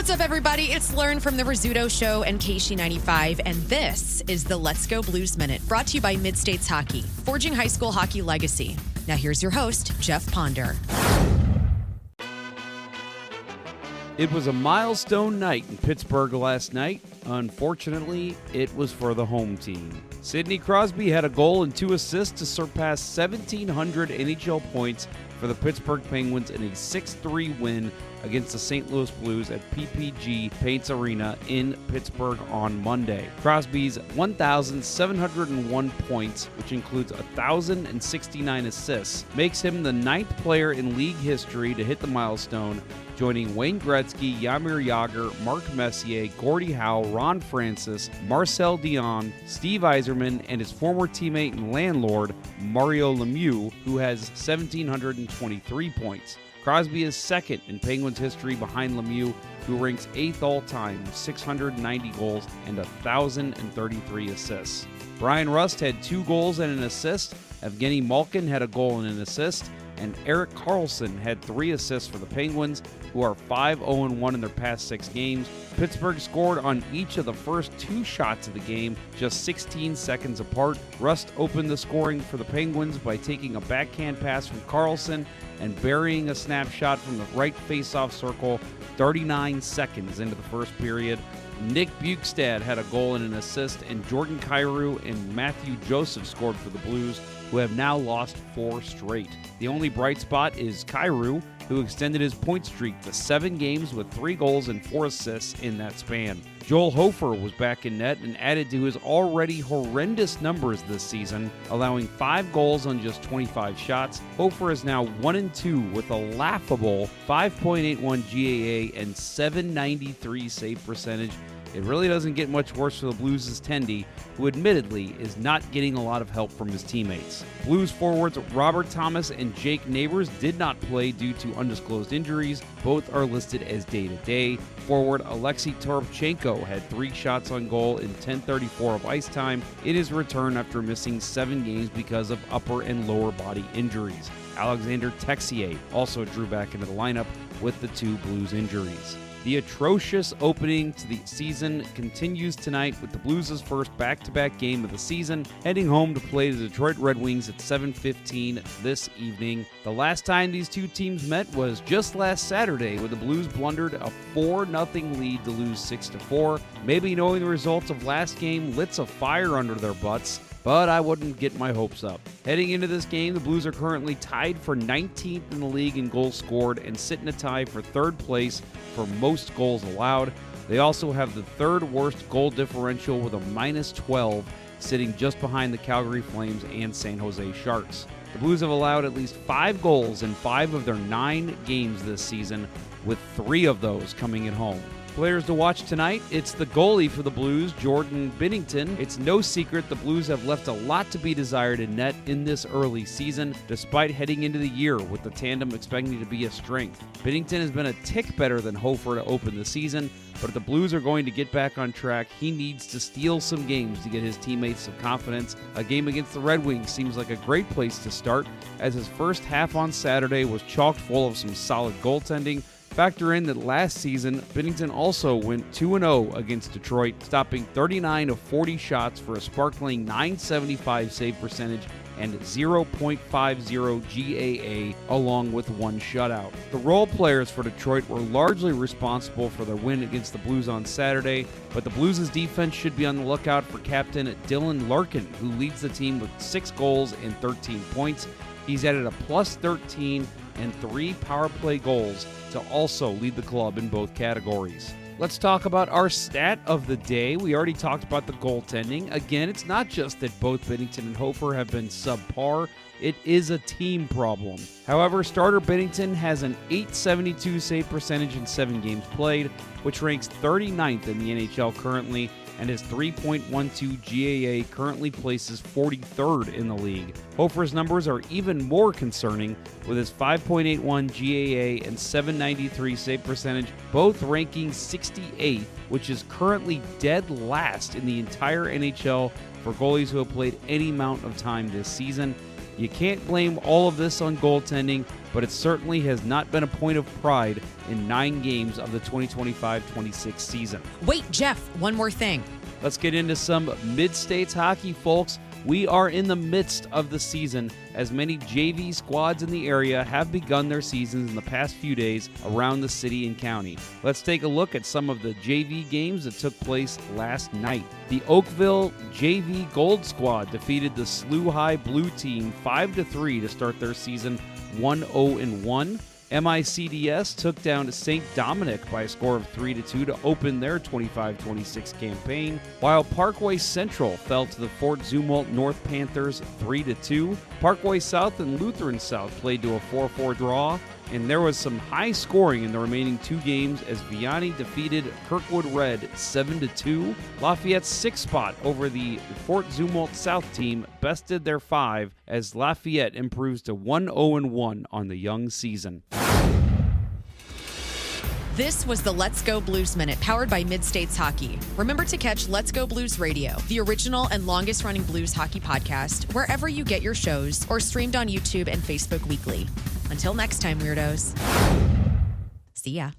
What's up, everybody? It's Lern from the Rizz Show and KC95, and this is the Let's Go Blues Minute, brought to you by Mid-States Hockey, forging high school hockey legacy. Now here's your host, Jeff Ponder. It was a milestone night in Pittsburgh last night. Unfortunately, it was for the home team. Sidney Crosby had a goal and 2 assists to surpass 1,700 NHL points for the Pittsburgh Penguins in a 6-3 win against the St. Louis Blues at PPG Paints Arena in Pittsburgh on Monday. Crosby's 1,701 points, which includes 1,069 assists, makes him the 9th player in league history to hit the milestone, joining Wayne Gretzky, Jaromir Jagr, Mark Messier, Gordie Howe, Ron Francis, Marcel Dion, Steve Yzerman, and his former teammate and landlord, Mario Lemieux, who has 1,723 points. Crosby is second in Penguins history behind Lemieux, who ranks 8th all-time with 690 goals and 1,033 assists. Brian Rust had 2 goals and an assist, Evgeny Malkin had a goal and an assist, and Erik Karlsson had 3 assists for the Penguins, who are 5-0-1 in their past 6 games. Pittsburgh scored on each of the first 2 shots of the game, just 16 seconds apart. Rust opened the scoring for the Penguins by taking a backhand pass from Karlsson and burying a snapshot from the right faceoff circle 39 seconds into the first period. Nick Bjugstad had a goal and an assist, and Jordan Kyrou and Matthew Joseph scored for the Blues, who have now lost 4 straight. The only bright spot is Kyrou, who extended his point streak to 7 games with 3 goals and 4 assists in that span. Joel Hofer was back in net and added to his already horrendous numbers this season, allowing 5 goals on just 25 shots. Hofer is now 1-2 with a laughable 5.81 GAA and 793 save percentage. It really doesn't get much worse for the Blues' Tendy, who admittedly is not getting a lot of help from his teammates. Blues forwards Robert Thomas and Jake Neighbors did not play due to undisclosed injuries. Both are listed as day-to-day. Forward Alexei Toropchenko had 3 shots on goal in 10:34 of ice time in his return after missing 7 games because of upper and lower body injuries. Alexander Texier also drew back into the lineup with the 2 Blues injuries. The atrocious opening to the season continues tonight with the Blues' first back-to-back game of the season, heading home to play the Detroit Red Wings at 7:15 this evening. The last time these 2 teams met was just last Saturday, when the Blues blundered a 4-0 lead to lose 6-4. Maybe knowing the results of last game lit a fire under their butts, but I wouldn't get my hopes up. Heading into this game, the Blues are currently tied for 19th in the league in goals scored and sit in a tie for 3rd place for most goals allowed. They also have the 3rd worst goal differential with a -12, sitting just behind the Calgary Flames and San Jose Sharks. The Blues have allowed at least 5 goals in 5 of their 9 games this season, with 3 of those coming at home. Players to watch tonight, it's the goalie for the Blues, Jordan Binnington. It's no secret the Blues have left a lot to be desired in net in this early season, despite heading into the year with the tandem expecting to be a strength. Binnington has been a tick better than Hofer to open the season, but if the Blues are going to get back on track, he needs to steal some games to get his teammates some confidence. A game against the Red Wings seems like a great place to start, as his first half on Saturday was chock full of some solid goaltending. Factor in that last season, Binnington also went 2-0 against Detroit, stopping 39 of 40 shots for a sparkling .975 save percentage and 0.50 GAA, along with 1 shutout. The role players for Detroit were largely responsible for their win against the Blues on Saturday, but the Blues' defense should be on the lookout for captain Dylan Larkin, who leads the team with 6 goals and 13 points. He's added a +13 and 3 power play goals to also lead the club in both categories. Let's talk about our stat of the day. We already talked about the goaltending. Again, it's not just that both Binnington and Hofer have been subpar. It is a team problem. However, starter Binnington has an .872 save percentage in 7 games played, which ranks 39th in the NHL currently, and his 3.12 GAA currently places 43rd in the league. Hofer's numbers are even more concerning, with his 5.81 GAA and 793 save percentage, both ranking 68th, which is currently dead last in the entire NHL for goalies who have played any amount of time this season. You can't blame all of this on goaltending, but it certainly has not been a point of pride in 9 games of the 2025-26 season. Wait, Jeff, one more thing. Let's get into some mid-states hockey, folks. We are in the midst of the season, as many JV squads in the area have begun their seasons in the past few days around the city and county. Let's take a look at some of the JV games that took place last night. The Oakville JV Gold Squad defeated the Slough High Blue Team 5-3 to start their season 1-0-1. MICDS took down St. Dominic by a score of 3-2 to open their 25-26 campaign, while Parkway Central fell to the Fort Zumwalt North Panthers 3-2. Parkway South and Lutheran South played to a 4-4 draw, and there was some high scoring in the remaining 2 games as Vianney defeated Kirkwood Red 7-2. Lafayette's 6th spot over the Fort Zumwalt South team bested their 5 as Lafayette improves to 1-0-1 on the young season. This was the Let's Go Blues Minute, powered by Mid-States Hockey. Remember to catch Let's Go Blues Radio, the original and longest-running blues hockey podcast, wherever you get your shows, or streamed on YouTube and Facebook weekly. Until next time, weirdos. See ya.